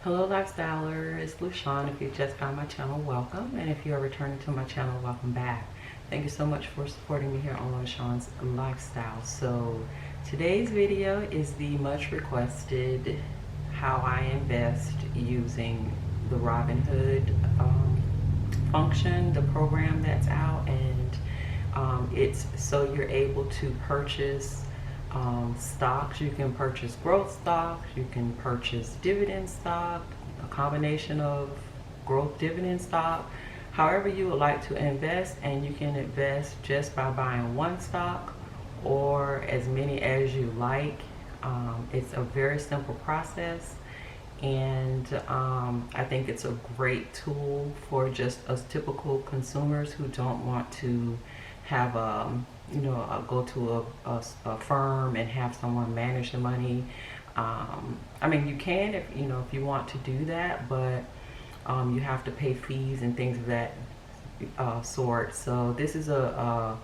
Hello Lifestyler, it's Lushawn. If you just found my channel, welcome. And if you are returning to my channel, welcome back. Thank you so much for supporting me here on Lushawn's Lifestyle. So today's video is the much requested how I invest using the Robinhood function, the program that's out. And it's so you're able to purchase stocks. You can purchase growth stocks, you can purchase dividend stock, a combination of growth dividend stock, however you would like to invest. And you can invest just by buying one stock or as many as you like. It's a very simple process, and I think it's a great tool for just us typical consumers who don't want to have go to a firm and have someone manage the money. I mean, you can if you want to do that, but you have to pay fees and things of that sort. So this is a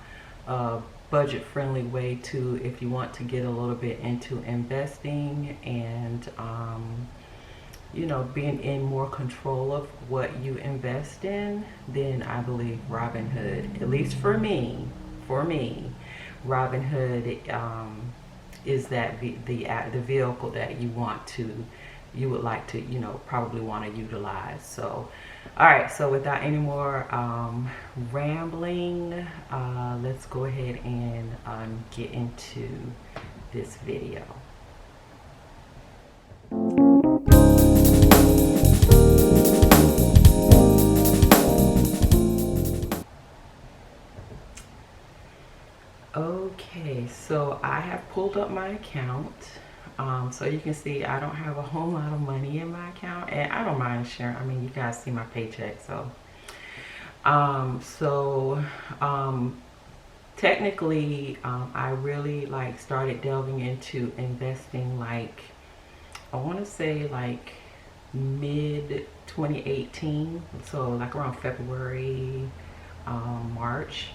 budget-friendly way to, if you want to get a little bit into investing and being in more control of what you invest in, then I believe Robinhood, at least for me, Robinhood is that the vehicle that you would like to probably want to utilize. So all right, so without any more rambling, let's go ahead and get into this video. Okay, so I have pulled up my account. So you can see I don't have a whole lot of money in my account, and I don't mind sharing. I mean, you guys see my paycheck, so technically I really started delving into investing I want to say mid 2018, so around February, March.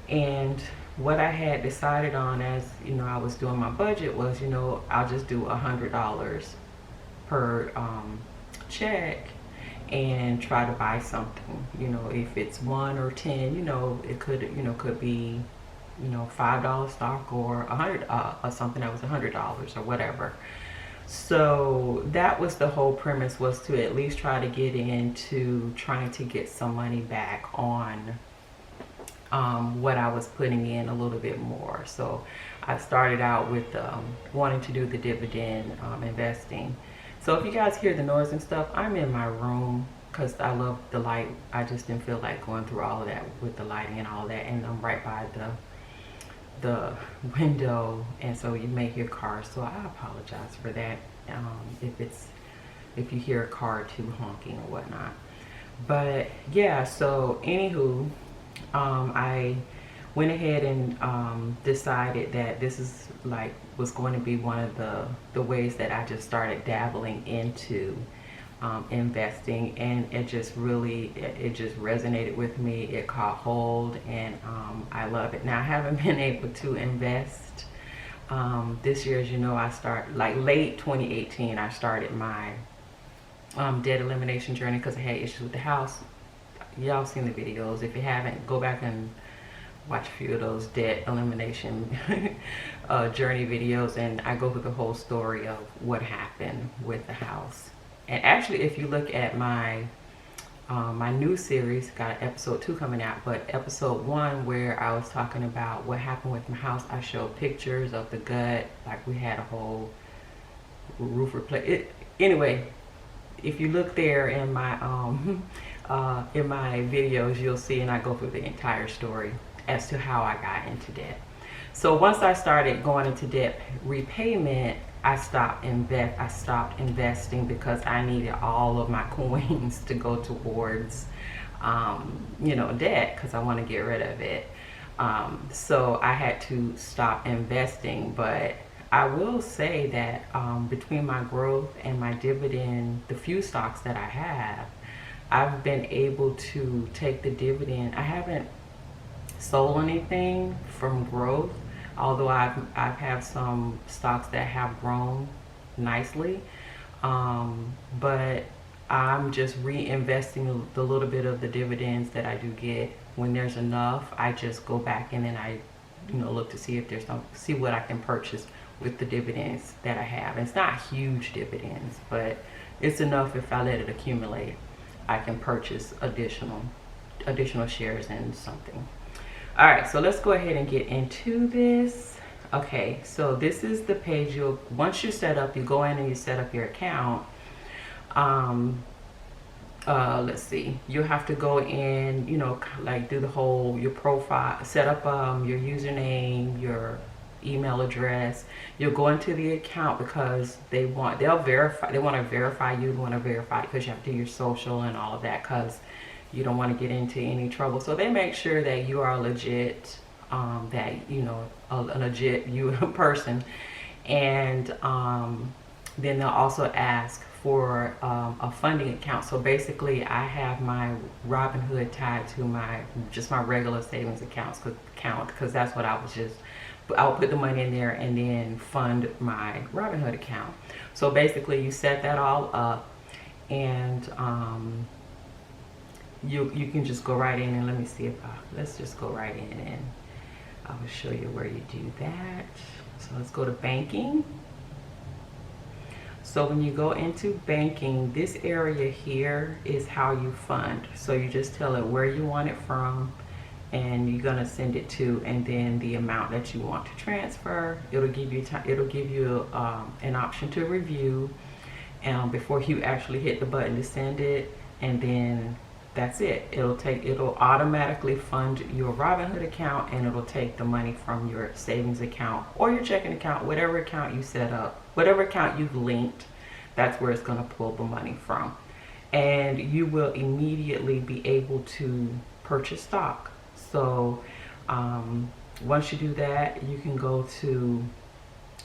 And what I had decided on, as I was doing my budget, was I'll just do $100 per check and try to buy something. If it's 1 or 10, it could be $5 stock or or something that was $100 or whatever. So that was the whole premise, was to at least try to get into trying to get some money back on what I was putting in a little bit more. So I started out with wanting to do the dividend investing. So if you guys hear the noise and stuff, I'm in my room because I love the light. I just didn't feel like going through all of that with the lighting and all that, and I'm right by the window, and so you may hear cars, so I apologize for that if you hear a car or two honking or whatnot. But yeah, so anywho, I went ahead and decided that this is was going to be one of the ways that I just started dabbling into investing, and it just resonated with me. It caught hold, and I love it. Now I haven't been able to invest this year. As you know, I start late 2018. I started my debt elimination journey because I had issues with the house. Y'all seen the videos. If you haven't, go back and watch a few of those debt elimination journey videos, and I go through the whole story of what happened with the house. And actually, if you look at my my new series, got episode 2 coming out, but episode 1, where I was talking about what happened with my house, I showed pictures of the gut, we had a whole roof replacement. Anyway, if you look there in my videos, you'll see, and I go through the entire story as to how I got into debt. So once I started going into debt repayment, I stopped investing because I needed all of my coins to go towards debt, because I want to get rid of it. So I had to stop investing. But I will say that between my growth and my dividend, the few stocks that I have, I've been able to take the dividend. I haven't sold anything from growth, although I've have some stocks that have grown nicely. But I'm just reinvesting the little bit of the dividends that I do get. When there's enough, I just go back and then I, look to see if there's see what I can purchase with the dividends that I have. And it's not huge dividends, but it's enough. If I let it accumulate, I can purchase additional shares in something. All right, so let's go ahead and get into this. Okay, so this is the page. Once you set up, you go in and you set up your account. Let's see, you have to go in, like do the whole, your profile, set up your username, your email address. You'll go into the account because they want to verify you, because you have to do your social and all of that, because you don't want to get into any trouble. So they make sure that you are legit, that a legit person. And then they'll also ask for a funding account. So basically I have my Robinhood tied to my regular savings account, because that's what I'll put the money in there and then fund my Robinhood account. So basically you set that all up, and you can just go right in, and let me see if let's just go right in and I will show you where you do that. So let's go to banking. So when you go into banking, this area here is how you fund. So you just tell it where you want it from, and you're gonna send it to, and then the amount that you want to transfer. It'll give you an option to review before you actually hit the button to send it, and then that's it. It'll automatically fund your Robinhood account, and it'll take the money from your savings account or your checking account, whatever account you set up, whatever account you've linked. That's where it's going to pull the money from, and you will immediately be able to purchase stock. So once you do that, you can go to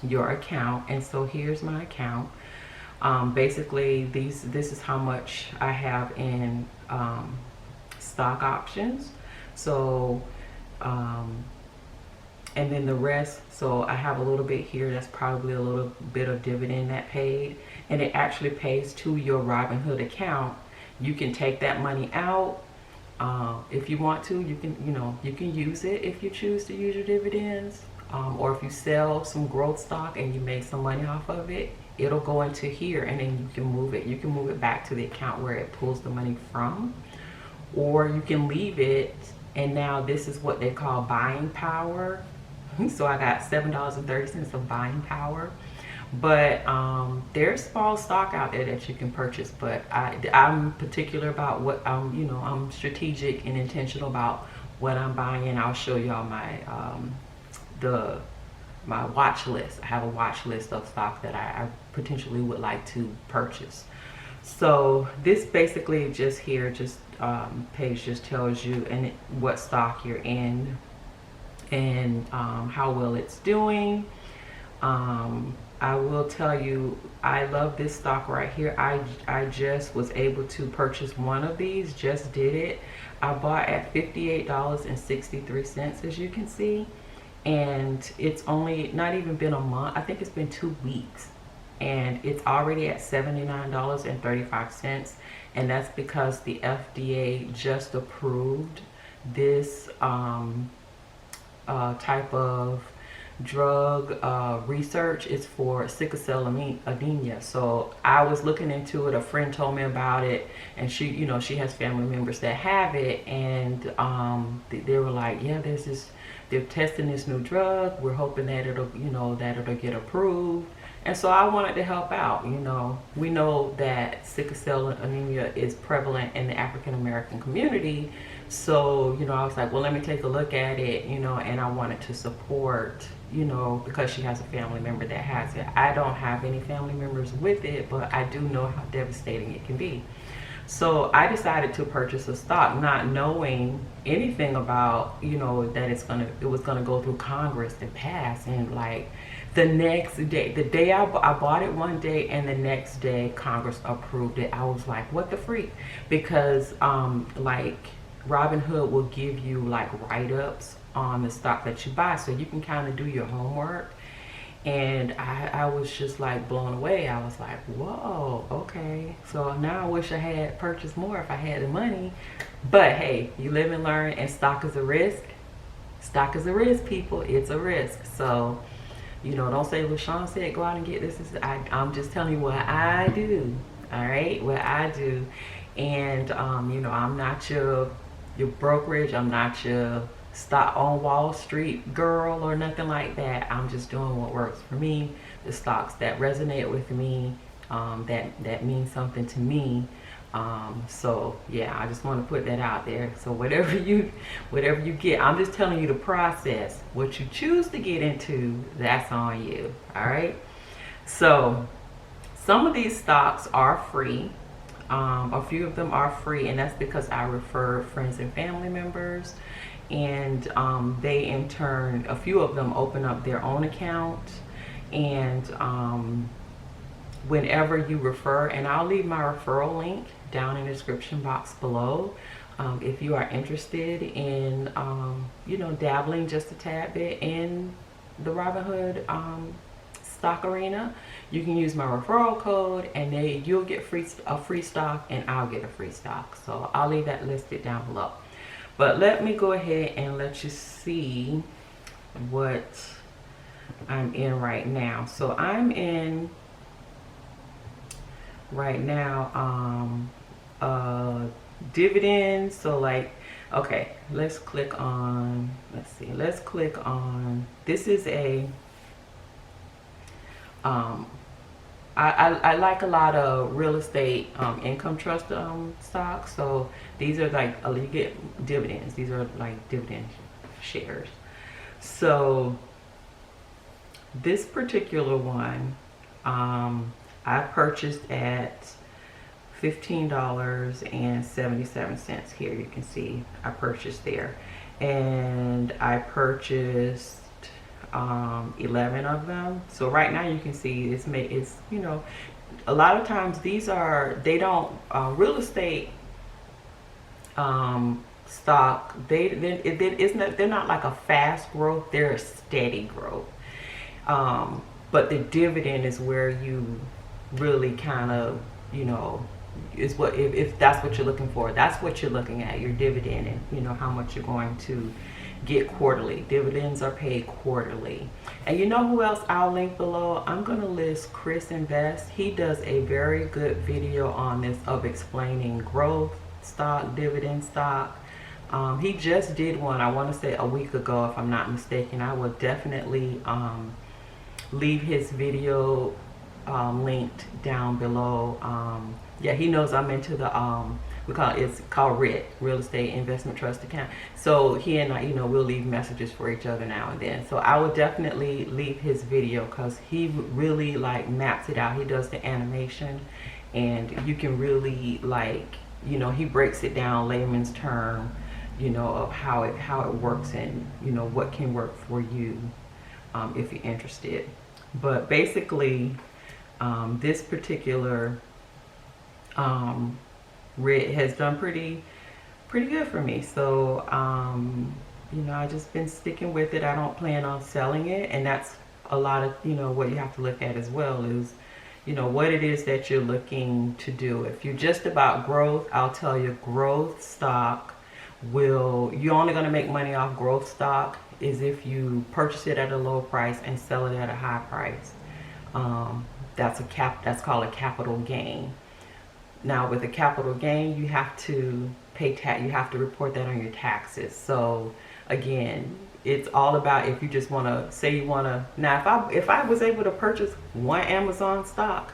your account. And so here's my account. Basically this is how much I have in stock options. So and then the rest, so I have a little bit here, that's probably a little bit of dividend that paid, and it actually pays to your Robinhood account. You can take that money out if you want to. You can use it if you choose to use your dividends, or if you sell some growth stock and you make some money off of it, it'll go into here, and then you can move it back to the account where it pulls the money from, or you can leave it. And now this is what they call buying power. So I got $7.30 of buying power. But there's small stock out there that you can purchase, but I'm particular about what I'm strategic and intentional about what I'm buying. I'll show y'all my my watch list. I have a watch list of stock that I potentially would like to purchase. So this basically page just tells you what stock you're in, and how well it's doing. I will tell you, I love this stock right here. I just was able to purchase one of these, just did it. I bought at $58.63, as you can see, and it's only not even been a month. I think it's been 2 weeks, and it's already at $79.35. And that's because the FDA just approved this type of drug research. It's for sickle cell anemia. So I was looking into it. A friend told me about it, and she has family members that have it, and they were like, yeah, they're testing this new drug. We're hoping that it'll get approved. And so I wanted to help out. We know that sickle cell anemia is prevalent in the African American community. So, I was like, well, let me take a look at it, and I wanted to support, because she has a family member that has it. I don't have any family members with it, but I do know how devastating it can be. So I decided to purchase a stock, not knowing anything about, that it was gonna go through Congress and pass. And like the next day, the day I bought it one day, and the next day Congress approved it. I was like, what the freak? Because like Robinhood will give you like write-ups on the stock that you buy, so you can kind of do your homework. And I was just like blown away. I was like, whoa, okay. So now I wish I had purchased more if I had the money. But hey, you live and learn, and stock is a risk. Stock is a risk, people. It's a risk. So, you know, don't say, Lushawn said go out and get this. I'm just telling you what I do. All right, what I do. And, you know, I'm not your brokerage. I'm not your stock on Wall Street girl or nothing like that. I'm just doing what works for me, the stocks that resonate with me, that means something to me. So yeah, I just want to put that out there. So whatever you get, I'm just telling you the process. What you choose to get into, that's on you. All right. So some of these stocks are free. A few of them are free, and that's because I refer friends and family members, and they in turn, a few of them open up their own account, and whenever you refer, and I'll leave my referral link down in the description box below, if you are interested in you know, dabbling just a tad bit in the Robinhood stock arena, you can use my referral code, and you'll get a free stock, and I'll get a free stock. So I'll leave that listed down below. But let me go ahead and let you see what I'm in right now. So I'm in right now dividends. So like, okay, let's click on, let's click on, this is a I like a lot of real estate income trust stocks. So these are like, you get dividends. These are like dividend shares. So this particular one, I purchased at $15.77 here. You can see I purchased there, and I purchased 11 of them. So right now you can see it's you know, a lot of times these are, they don't real estate stock, they're not like a fast growth, they're a steady growth. But the dividend is where you really kind of, you know, is what, if that's what you're looking for, that's what you're looking at, your dividend, and you know how much you're going to get quarterly. Dividends are paid quarterly. And you know who else I'll link below? I'm gonna list Chris Invest. He does a very good video on this, of explaining growth stock, dividend stock. He just did one, I want to say a week ago, if I'm not mistaken. I will definitely leave his video linked down below. Yeah, he knows I'm into the it's called RIT, Real Estate Investment Trust Account. So he and I, you know, we'll leave messages for each other now and then. So I would definitely leave his video, because he really like maps it out. He does the animation, and you can really, like, you know, he breaks it down layman's term, you know, of how it works, and you know what can work for you if you're interested. But basically, this particular RIT has done pretty good for me. So you know, I just been sticking with it. I don't plan on selling it, and that's a lot of, you know, what you have to look at as well is, you know, what it is that you're looking to do. If you're just about growth, I'll tell you, growth stock you're only going to make money off growth stock is if you purchase it at a low price and sell it at a high price. That's called a capital gain. Now with a capital gain, you have to pay tax. You have to report that on your taxes. So again, it's all about, if you just want to say you want to. Now if I was able to purchase one Amazon stock,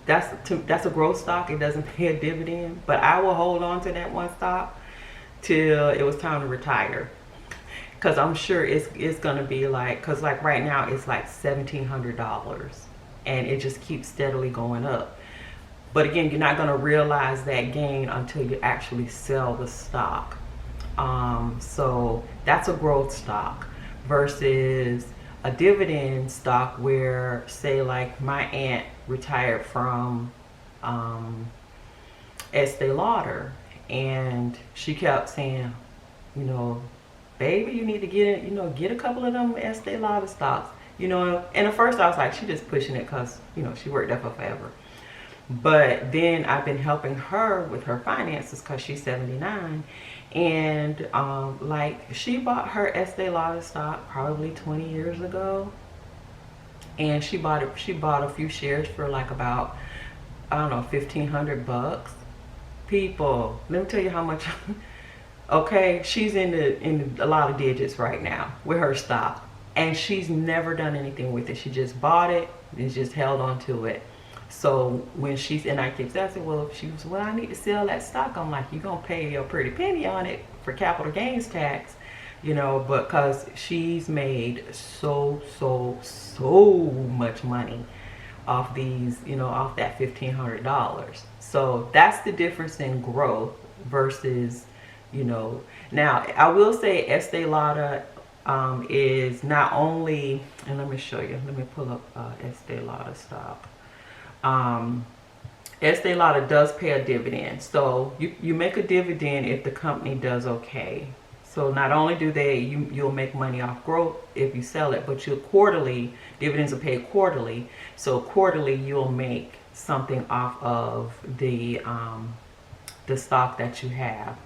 that's a growth stock. It doesn't pay a dividend, but I will hold on to that one stock till it was time to retire, because I'm sure it's gonna be like, because like right now it's like $1,700, and it just keeps steadily going up. But again, you're not going to realize that gain until you actually sell the stock. So that's a growth stock versus a dividend stock, where, say, like my aunt retired from Estee Lauder, and she kept saying, you know, baby, you need to get a couple of them Estee Lauder stocks. you know. And at first I was like, she just pushing it because, you know, she worked there for forever. But then I've been helping her with her finances because she's 79. And like, she bought her Estee Lauder stock probably 20 years ago. And she bought a few shares for like about, I don't know, 1,500 bucks. People, let me tell you how much. Okay, she's in a lot of digits right now with her stock, and she's never done anything with it. She just bought it and just held on to it. So when she's, and I keep asking, well, she was, well, I need to sell that stock. I'm like, you're gonna pay a pretty penny on it for capital gains tax, you know, but because she's made so much money off these, you know, off that $1,500. So that's the difference in growth versus, you know. Now I will say Estee Lauder is not only, and let me show you, let me pull up Estee Lauder stock. Estee Lauder does pay a dividend, so you make a dividend if the company does okay. So not only do you'll make money off growth if you sell it, but quarterly, dividends are paid quarterly. So quarterly you'll make something off of the stock that you have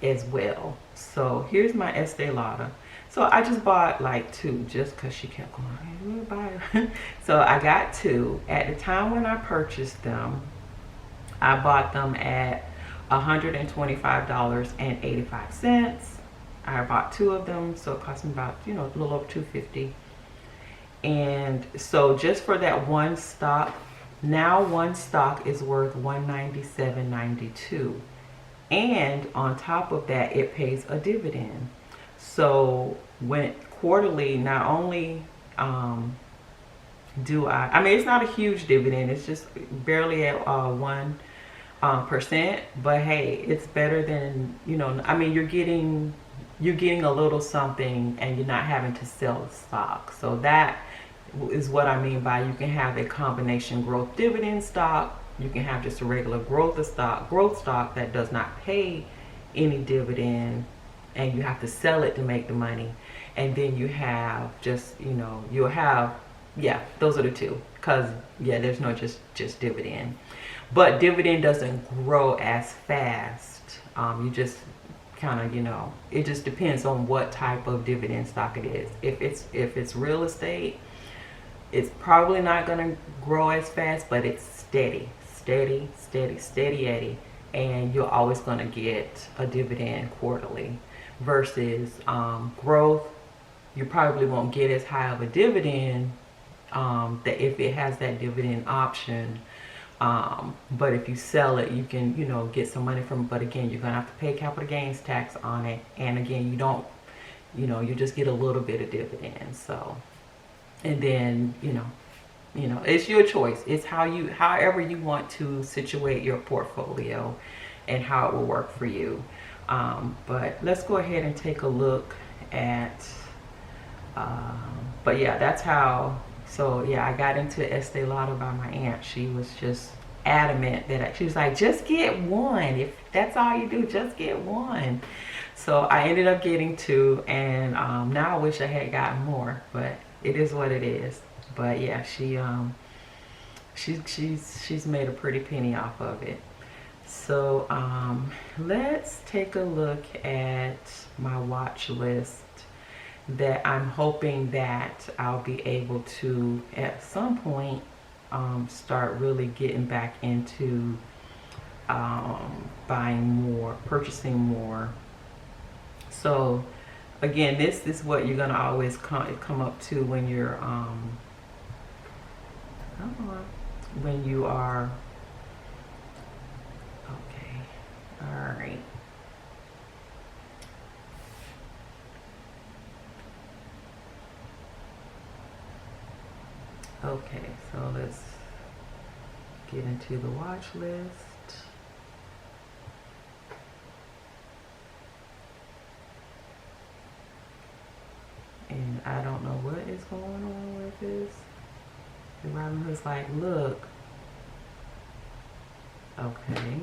as well. So here's my Estee Lauder. So I just bought like 2 just because she kept going, hey, we'll buy her. So I got 2. At the time when I purchased them, I bought them at $125.85. I bought 2 of them, so it cost me about, you know, a little over $250. And so just for that one stock, now one stock is worth $197.92. And on top of that, it pays a dividend. So when quarterly, not only do I mean, it's not a huge dividend, it's just barely at 1%, but hey, it's better than, you know, I mean, you're getting a little something and you're not having to sell the stock. So that is what I mean by you can have a combination growth dividend stock. You can have just a regular growth stock that does not pay any dividend, and you have to sell it to make the money. And then you have just, you know, you'll have, yeah, those are the 2, because yeah, there's no just dividend. But dividend doesn't grow as fast. You just kind of, you know, it just depends on what type of dividend stock it is. If it's real estate, it's probably not going to grow as fast, but it's steady, and you're always going to get a dividend quarterly. Versus growth, you probably won't get as high of a dividend that if it has that dividend option. But if you sell it, you can, you know, get some money from it. But again, you're gonna have to pay capital gains tax on it, and again, you don't, you know, you just get a little bit of dividends. So, and then, you know, it's your choice. It's however you want to situate your portfolio and how it will work for you. But let's go ahead and take a look at, but yeah, that's how. So yeah, I got into Estee Lauder by my aunt. She was just adamant that she was like, just get 1. If that's all you do, just get 1. So I ended up getting 2, and now I wish I had gotten more, but it is what it is. But yeah, she's made a pretty penny off of it. So let's take a look at my watch list that I'm hoping that I'll be able to at some point start really getting back into buying more, purchasing more. So again, this is what you're gonna always come up to when you're when you are okay. All right. Okay, so let's get into the watch list. And I don't know what is going on with this. And Robinhood's like, look. Okay.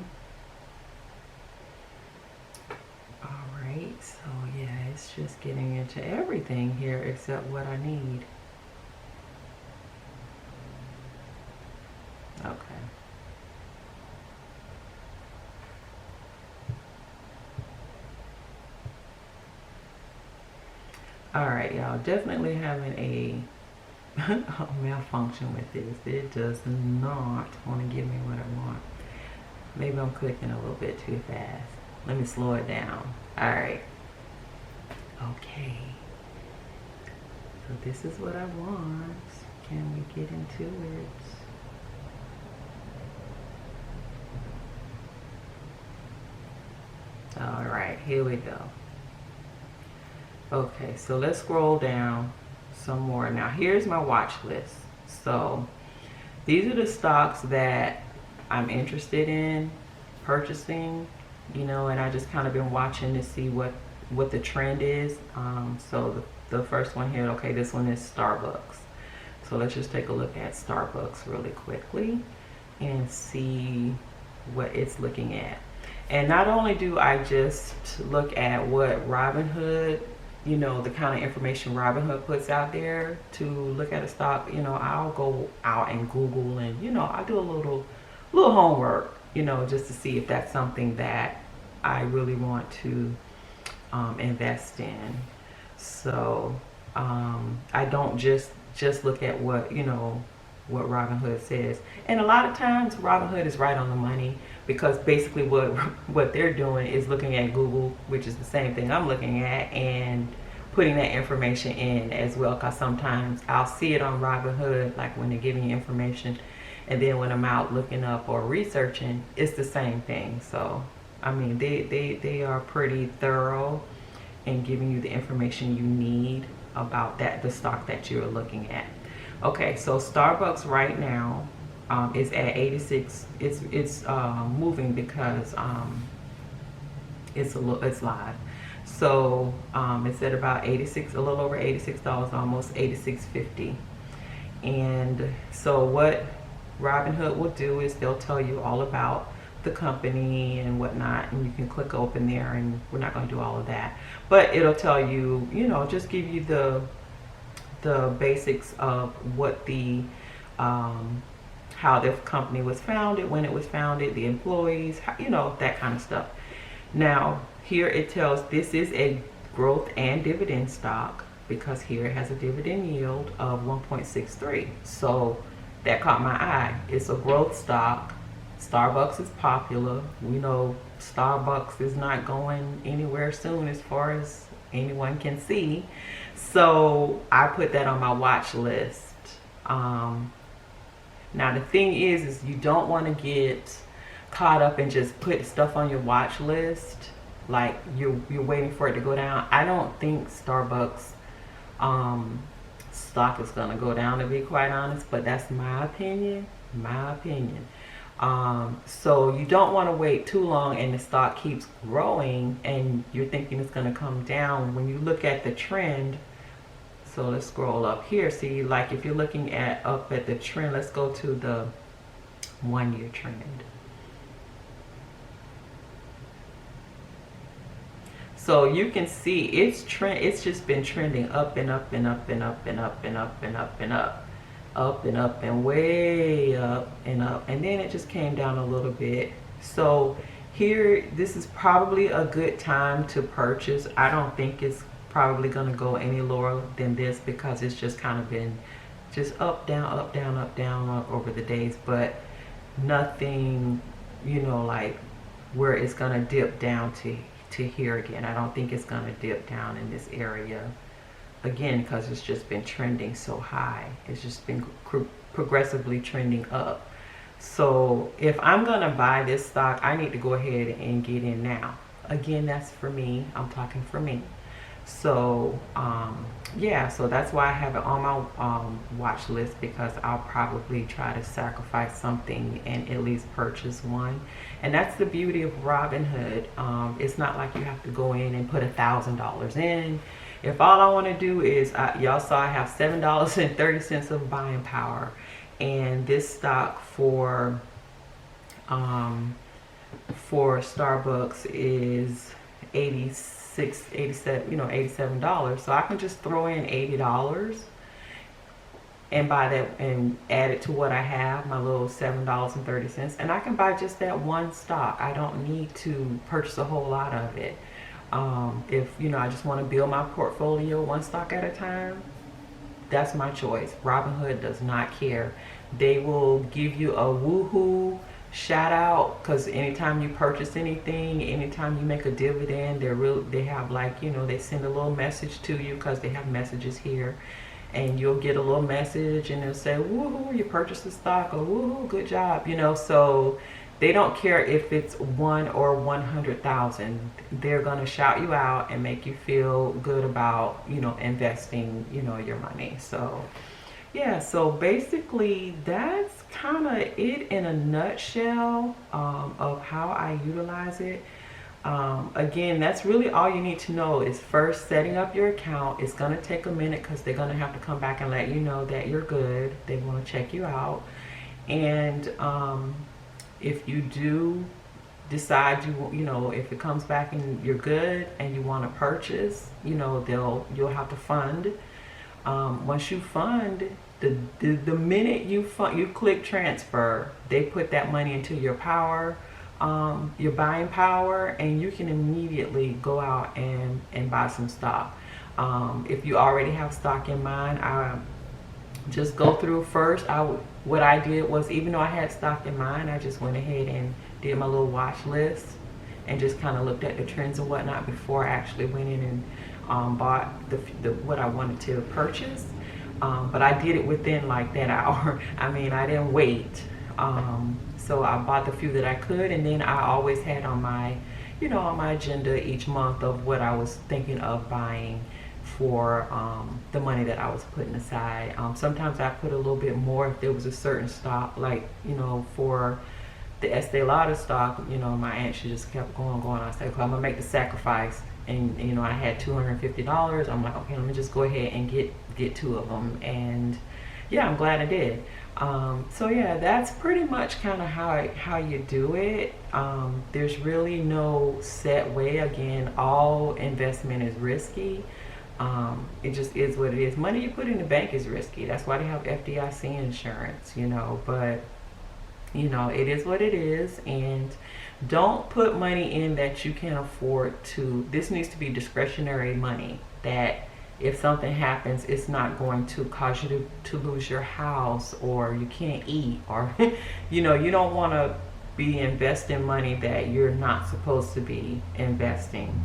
Alright, so yeah, it's just getting into everything here except what I need. All right, y'all, definitely having a malfunction with this. It does not want to give me what I want. Maybe I'm clicking a little bit too fast. Let me slow it down. All right. Okay. So this is what I want. Can we get into it? All right, here we go. Okay, so let's scroll down some more. Now here's my watch list. So these are the stocks that I'm interested in purchasing, you know, and I just kind of been watching to see what the trend is. So the first one here, okay, this one is Starbucks. So let's just take a look at Starbucks really quickly and see what it's looking at. And not only do I just look at what Robinhood, you know, the kind of information Robinhood puts out there to look at a stock, you know, I'll go out and Google and, you know, I do a little homework, you know, just to see if that's something that I really want to invest in. So I don't just look at what, you know, what Robinhood says. And a lot of times Robinhood is right on the money, because basically what they're doing is looking at Google, which is the same thing I'm looking at, and putting that information in as well. Because sometimes I'll see it on Robinhood, like when they're giving you information, and then when I'm out looking up or researching, it's the same thing. So I mean, they are pretty thorough in giving you the information you need about the stock that you're looking at. Okay, so Starbucks right now is at 86. It's moving because it's live. So it's at about 86, a little over $86, almost $86.50. And so what Robinhood will do is they'll tell you all about the company and whatnot, and you can click open there, and we're not going to do all of that, but it'll tell you, you know, just give you the basics of what the how the company was founded, when it was founded, the employees, you know, that kind of stuff. Now here it tells this is a growth and dividend stock, because here it has a dividend yield of 1.63. So that caught my eye. It's a growth stock. Starbucks is popular. We know Starbucks is not going anywhere soon as far as anyone can see. So I put that on my watch list. Now the thing is you don't want to get caught up and just put stuff on your watch list like you're waiting for it to go down. I don't think Starbucks stock is going to go down, to be quite honest, but that's my opinion. So you don't want to wait too long and the stock keeps growing and you're thinking it's going to come down. When you look at the trend, so let's scroll up here. See, like if you're looking up at the trend, let's go to the 1-year trend. So you can see it's just been trending up and up and up and up and up and up and up and up. Up and up and way up and up, and then it just came down a little bit. So here, this is probably a good time to purchase. I don't think it's probably going to go any lower than this, because it's just kind of been just up, down, up, down, up, down, up over the days, but nothing, you know, like where it's going to dip down to here again. I don't think it's going to dip down in this area again, because it's just been trending so high. It's just been progressively trending up. So if I'm gonna buy this stock, I need to go ahead and get in now. Again, that's for me. I'm talking for me. So yeah, so that's why I have it on my watch list, because I'll probably try to sacrifice something and at least purchase one. And that's the beauty of Robinhood. It's not like you have to go in and put $1,000 in. If all I want to do is, y'all saw I have $7.30 of buying power, and this stock for Starbucks is $87, so I can just throw in $80 and buy that and add it to what I have, my little $7.30, and I can buy just that one stock. I don't need to purchase a whole lot of it. If, you know, I just want to build my portfolio one stock at a time, that's my choice. Robinhood does not care. They will give you a woohoo shout out, because anytime you purchase anything, anytime you make a dividend, they have, like, you know, they send a little message to you, because they have messages here, and you'll get a little message and they'll say, woohoo, you purchased the stock, or woohoo, good job, you know. So they don't care if it's 1 or 100,000. They're gonna shout you out and make you feel good about, you know, investing, you know, your money. So yeah, so basically that's kind of it in a nutshell, of how I utilize it. Again, that's really all you need to know is first setting up your account. It's going to take a minute because they're going to have to come back and let you know that you're good. They want to check you out. And if you do decide you know, if it comes back and you're good and you want to purchase, you know, you'll have to fund. Once you fund, the minute you click transfer, they put that money into your your buying power, and you can immediately go out and buy some stock. If you already have stock in mind, I just go through first. What I did was, even though I had stock in mind, I just went ahead and did my little watch list and just kind of looked at the trends and whatnot before I actually went in and bought what I wanted to purchase. But I did it within like that hour. I mean, I didn't wait. So I bought the few that I could, and then I always had on my, you know, on my agenda each month of what I was thinking of buying for the money that I was putting aside. Sometimes I put a little bit more if there was a certain stock, like, you know, for the Estee Lauder stock, you know, my aunt, she just kept going. I said, okay, I'm gonna make the sacrifice. And, you know, I had $250. I'm like, okay, let me just go ahead and get 2 of them. And yeah, I'm glad I did. So yeah, that's pretty much kind of how you do it. There's really no set way. Again, all investment is risky. It just is what it is. Money you put in the bank is risky. That's why they have FDIC insurance, you know. But, you know, it is what it is. And don't put money in that you can't afford to. This needs to be discretionary money that if something happens, it's not going to cause you to lose your house, or you can't eat, or you know, you don't want to be investing money that you're not supposed to be investing.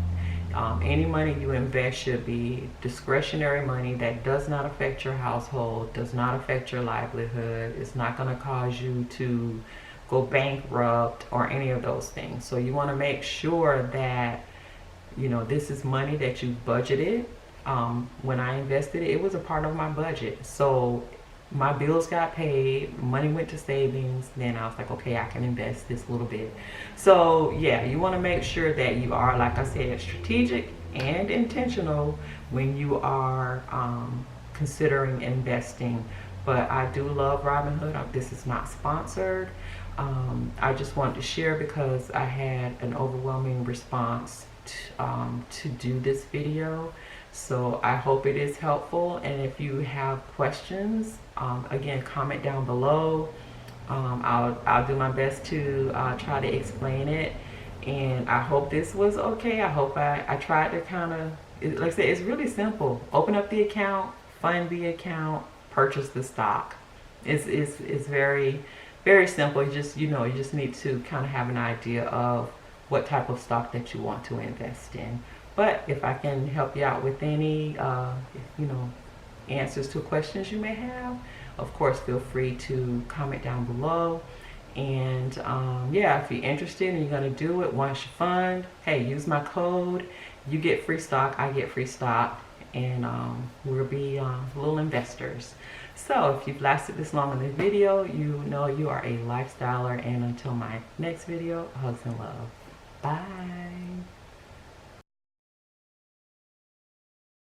Any money you invest should be discretionary money that does not affect your household, does not affect your livelihood. It's not going to cause you to go bankrupt or any of those things. So you want to make sure that, you know, this is money that you budgeted. When I invested it, it was a part of my budget. So my bills got paid, money went to savings, then I was like, okay, I can invest this little bit. So yeah, you want to make sure that you are, like I said, strategic and intentional when you are considering investing. But I do love Robinhood. This is not sponsored. I just wanted to share because I had an overwhelming response to do this video. So I hope it is helpful, and if you have questions, again, comment down below. I'll do my best to try to explain it, and I hope this was okay. I hope I tried to kind of, like I said, it's really simple. Open up the account, fund the account, purchase the stock. It's very, very simple. You just need to kind of have an idea of what type of stock that you want to invest in. But if I can help you out with any, you know, answers to questions you may have, of course, feel free to comment down below. And yeah, if you're interested and you're going to do it once you fund, hey, use my code. You get free stock, I get free stock, and we'll be little investors. So if you've lasted this long in this video, you know you are a lifestyler. And until my next video, hugs and love. Bye.